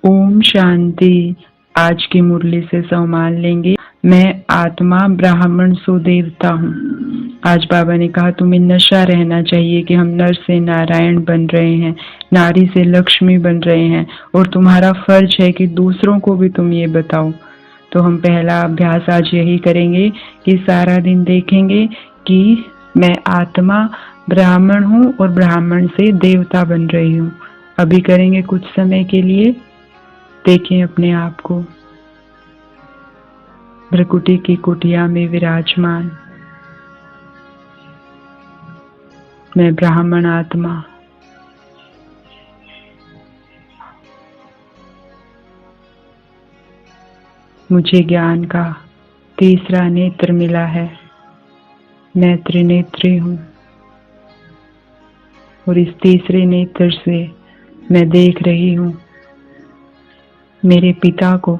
ओम शांति। आज की मुरली से सम्मान लेंगे। मैं आत्मा ब्राह्मण सो देवता हूँ। आज बाबा ने कहा तुम्हें नशा रहना चाहिए कि हम नर से नारायण बन रहे हैं, नारी से लक्ष्मी बन रहे हैं, और तुम्हारा फर्ज है कि दूसरों को भी तुम ये बताओ। तो हम पहला अभ्यास आज यही करेंगे कि सारा दिन देखेंगे कि मैं आत्मा ब्राह्मण हूँ और ब्राह्मण से देवता बन रही हूँ। अभी करेंगे कुछ समय के लिए। देखें अपने आप को भ्रकुटी की कुटिया में विराजमान। मैं ब्राह्मण आत्मा। मुझे ज्ञान का तीसरा नेत्र मिला है। मैं त्रिनेत्री हूँ और इस तीसरे नेत्र से मैं देख रही हूँ मेरे पिता को,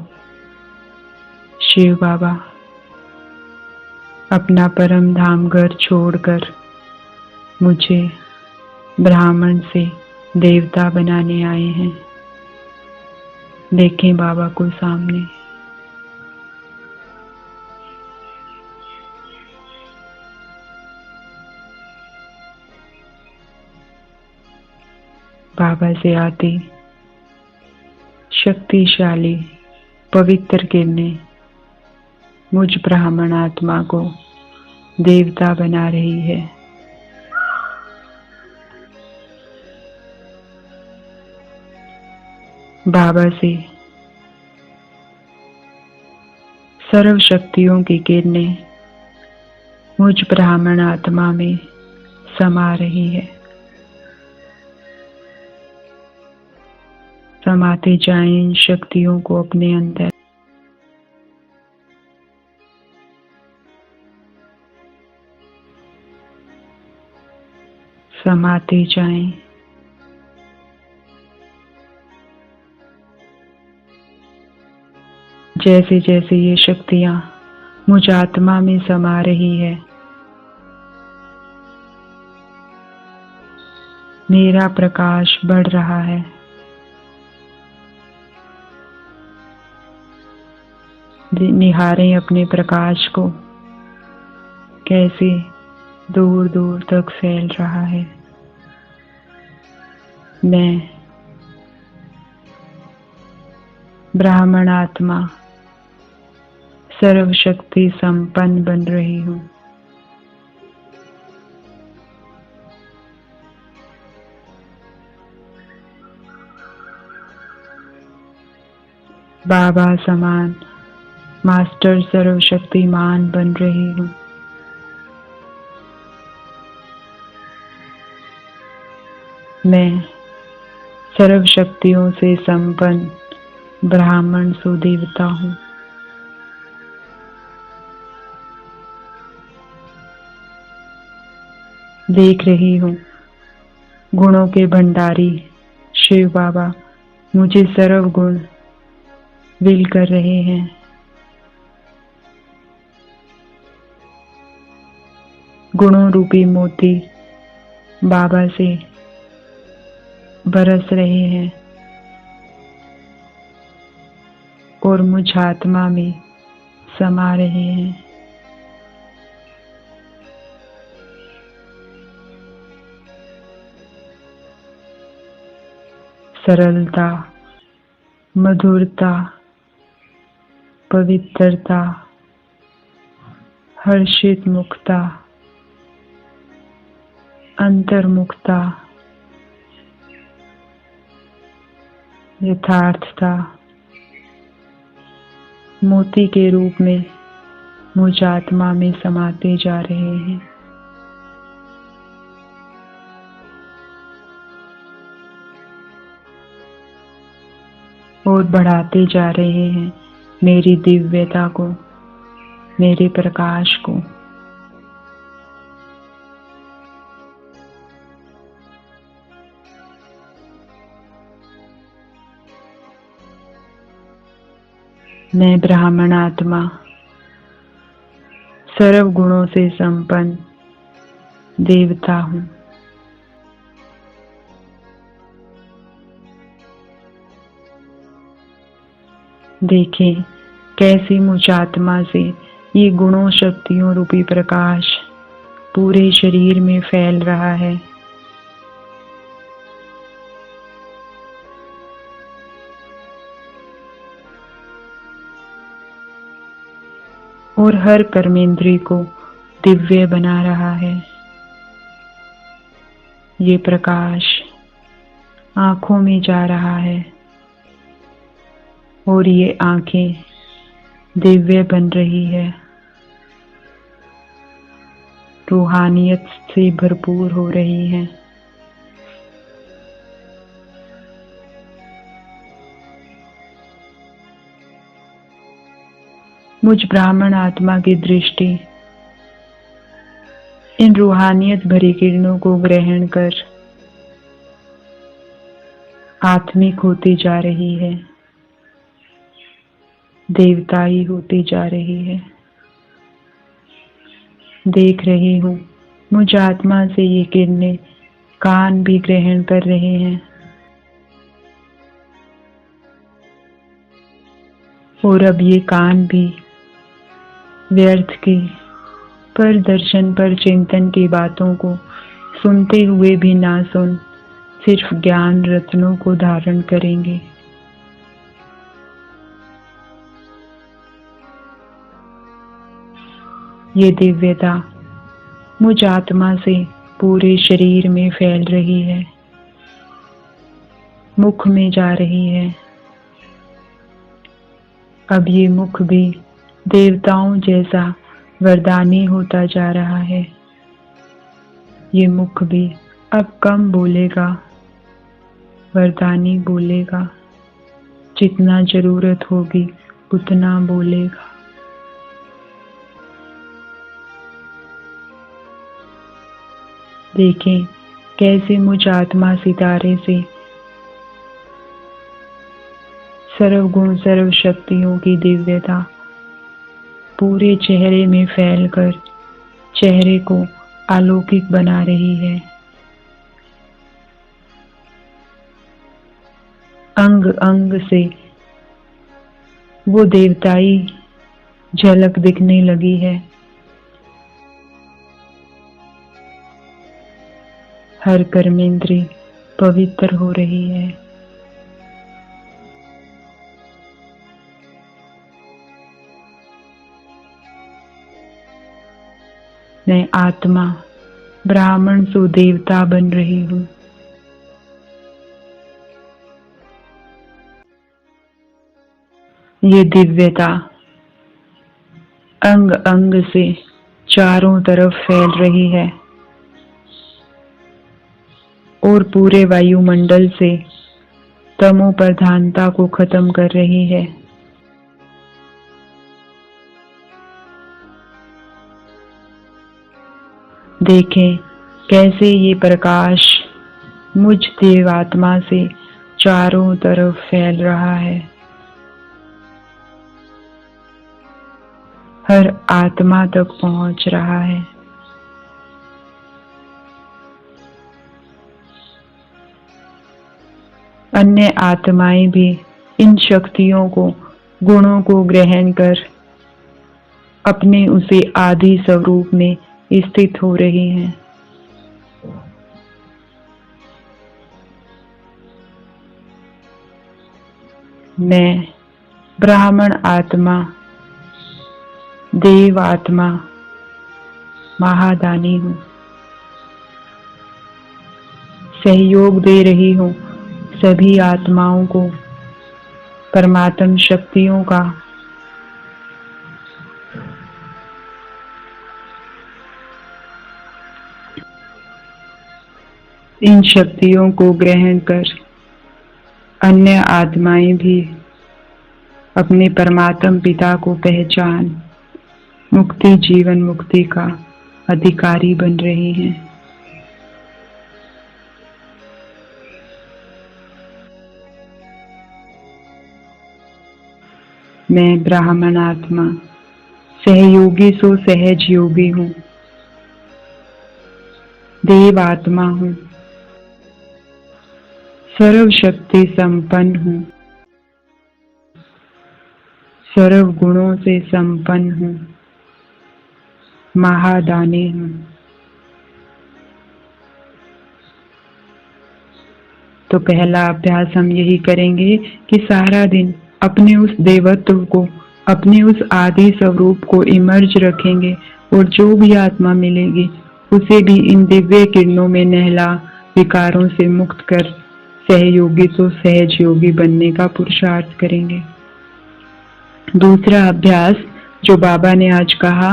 शिव बाबा, अपना परम धाम घर छोड़कर मुझे ब्राह्मण से देवता बनाने आए हैं। देखें बाबा को सामने। बाबा से आती शक्तिशाली पवित्र किरणें मुझ ब्राह्मण आत्मा को देवता बना रही है। बाबा से सर्व शक्तियों की किरणें मुझ ब्राह्मण आत्मा में समा रही है। समाते जाएं इन शक्तियों को अपने अंदर। समाते जाएं। जैसे जैसे ये शक्तियां मुझ आत्मा में समा रही है, मेरा प्रकाश बढ़ रहा है। निहारें अपने प्रकाश को, कैसे दूर दूर तक फैल रहा है। मैं ब्राह्मण आत्मा सर्वशक्ति संपन्न बन रही हूँ। बाबा समान मास्टर सर्वशक्तिमान बन रही हूँ। मैं सर्व शक्तियों से संपन्न ब्राह्मण सुदेवता हूँ। देख रही हूँ गुणों के भंडारी शिव बाबा मुझे सर्व गुण विल कर रहे हैं। गुणों रूपी मोती बाबा से बरस रहे हैं और मुझ आत्मा में समा रहे हैं। सरलता, मधुरता, पवित्रता, हर्षित मुक्ता, अंतर्मुक्ता, यथार्थता मोती के रूप में मुझ आत्मा में समाते जा रहे हैं। और बढ़ाते जा रहे हैं मेरी दिव्यता को, मेरे प्रकाश को। मैं ब्राह्मण आत्मा सर्व गुणों से संपन्न देवता हूँ। देखें कैसे मुझ आत्मा से ये गुणों शक्तियों रूपी प्रकाश पूरे शरीर में फैल रहा है। और हर कर्मेंद्रिय को दिव्य बना रहा है। ये प्रकाश आंखों में जा रहा है और ये आंखें दिव्य बन रही है, रूहानियत से भरपूर हो रही हैं। मुझ ब्राह्मण आत्मा की दृष्टि इन रूहानियत भरी किरणों को ग्रहण कर आत्मिक होती जा रही है, देवताई होती जा रही है। देख रही हूँ मुझ आत्मा से ये किरणें कान भी ग्रहण कर रहे हैं और अब ये कान भी व्यर्थ की पर दर्शन पर चिंतन की बातों को सुनते हुए भी ना सुन सिर्फ ज्ञान रत्नों को धारण करेंगे। ये दिव्यता मुझ आत्मा से पूरे शरीर में फैल रही है, मुख में जा रही है। अब ये मुख भी देवताओं जैसा वरदानी होता जा रहा है। ये मुख भी अब कम बोलेगा, वरदानी बोलेगा, जितना जरूरत होगी उतना बोलेगा। देखें कैसे मुझ आत्मा सितारे से सर्वगुण सर्व शक्तियों की दिव्यता पूरे चेहरे में फैलकर चेहरे को अलौकिक बना रही है। अंग अंग से वो देवताई झलक दिखने लगी है। हर कर्मेंद्रिय पवित्र हो रही है। मैं आत्मा ब्राह्मण सो देवता बन रही हूँ। ये दिव्यता अंग अंग से चारों तरफ फैल रही है और पूरे वायुमंडल से तमो प्रधानता को खत्म कर रही है। देखें कैसे ये प्रकाश मुझ देवात्मा से चारों तरफ फैल रहा है। हर आत्मा तक पहुंच रहा है। अन्य आत्माएं भी इन शक्तियों को गुणों को ग्रहण कर अपने उसी आदि स्वरूप में स्थित हो रही हैं। मैं ब्राह्मण आत्मा देव आत्मा महादानी हूँ। सहयोग दे रही हूँ सभी आत्माओं को परमात्म शक्तियों का इन शक्तियों को ग्रहण कर अन्य आत्माएं भी अपने परमात्म पिता को पहचान मुक्ति जीवन मुक्ति का अधिकारी बन रही हैं। मैं ब्राह्मण आत्मा सहयोगी सो सहज योगी हूँ। देव आत्मा हूँ, सर्व शक्ति संपन्न हूँ। सर्व गुणों से संपन्न हूँ, महादानी हूँ। तो पहला अभ्यास हम यही करेंगे कि सारा दिन अपने उस देवत्व को, अपने उस आदि स्वरूप को इमर्ज रखेंगे और जो भी आत्मा मिलेगी उसे भी इन दिव्य किरणों में नहला विकारों से मुक्त कर सहयोगी तो सहज योगी बनने का पुरुषार्थ करेंगे। दूसरा अभ्यास जो बाबा ने आज कहा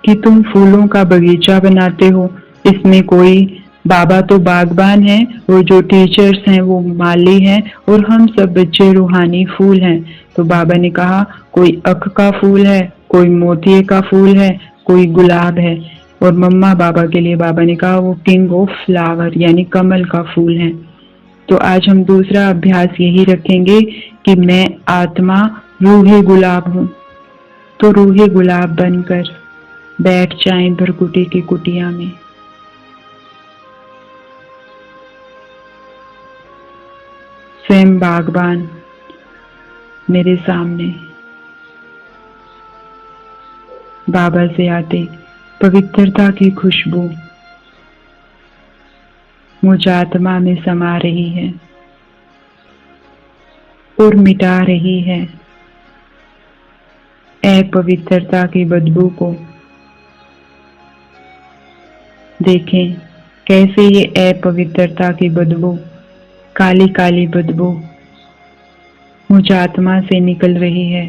कि तुम फूलों का बगीचा बनाते हो, इसमें कोई बाबा तो बागबान है और जो टीचर्स हैं वो माली हैं और हम सब बच्चे रूहानी फूल हैं। तो बाबा ने कहा कोई अख का फूल है, कोई मोतिये का फूल है, कोई गुलाब है और मम्मा बाबा के लिए बाबा ने कहा वो किंग ऑफ फ्लावर यानी कमल का फूल है। तो आज हम दूसरा अभ्यास यही रखेंगे कि मैं आत्मा रूही गुलाब हूँ। तो रूही गुलाब बनकर बैठ जाएं भरकुटी की कुटिया में। स्वयं बागबान मेरे सामने बाबा से आते पवित्रता की खुशबू मुझ आत्मा में समा रही है और मिटा रही है अपवित्रता की बदबू को। देखें कैसे ये अपवित्रता की बदबू, काली काली बदबू मुझ आत्मा से निकल रही है।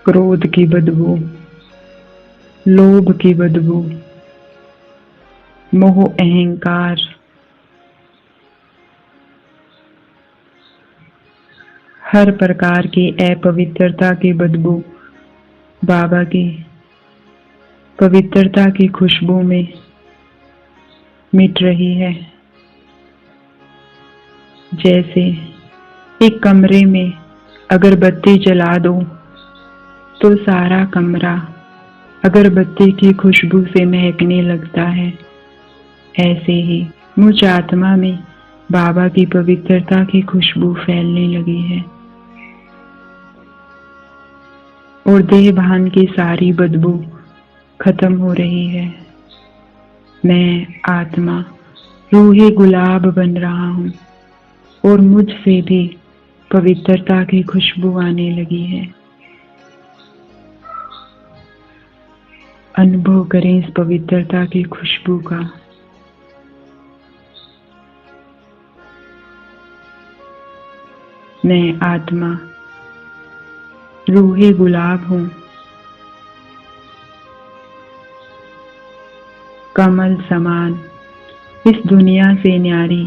क्रोध की बदबू, लोभ की बदबू, मोह अहंकार, हर प्रकार की अपवित्रता की बदबू बाबा की पवित्रता की खुशबू में मिट रही है। जैसे एक कमरे में अगरबत्ती जला दो तो सारा कमरा अगरबत्ती की खुशबू से महकने लगता है, ऐसे ही मुझ आत्मा में बाबा की पवित्रता की खुशबू फैलने लगी है और देह भान की सारी बदबू खत्म हो रही है। मैं आत्मा रूही गुलाब बन रहा हूँ और मुझसे भी पवित्रता की खुशबू आने लगी है। अनुभव करें इस पवित्रता की खुशबू का। मैं आत्मा रूही गुलाब हूँ, कमल समान इस दुनिया से न्यारी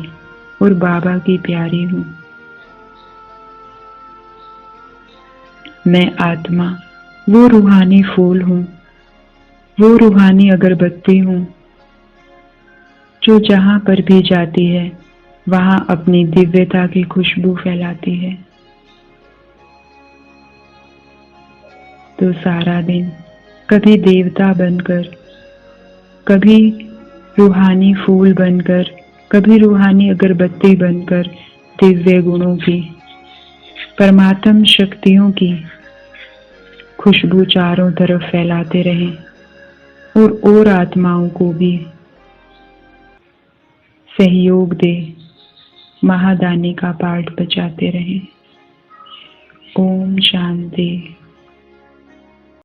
और बाबा की प्यारी हूँ। मैं आत्मा वो रूहानी फूल हूँ, वो रूहानी अगरबत्ती हूँ जो जहाँ पर भी जाती है वहाँ अपनी दिव्यता की खुशबू फैलाती है। तो सारा दिन कभी देवता बनकर, कभी रूहानी फूल बनकर, कभी रूहानी अगरबत्ती बनकर दिव्य गुणों की, परमात्म शक्तियों की खुशबू चारों तरफ फैलाते रहें और आत्माओं को भी सहयोग दे महादानी का पाठ बजाते रहें। ओम शांति।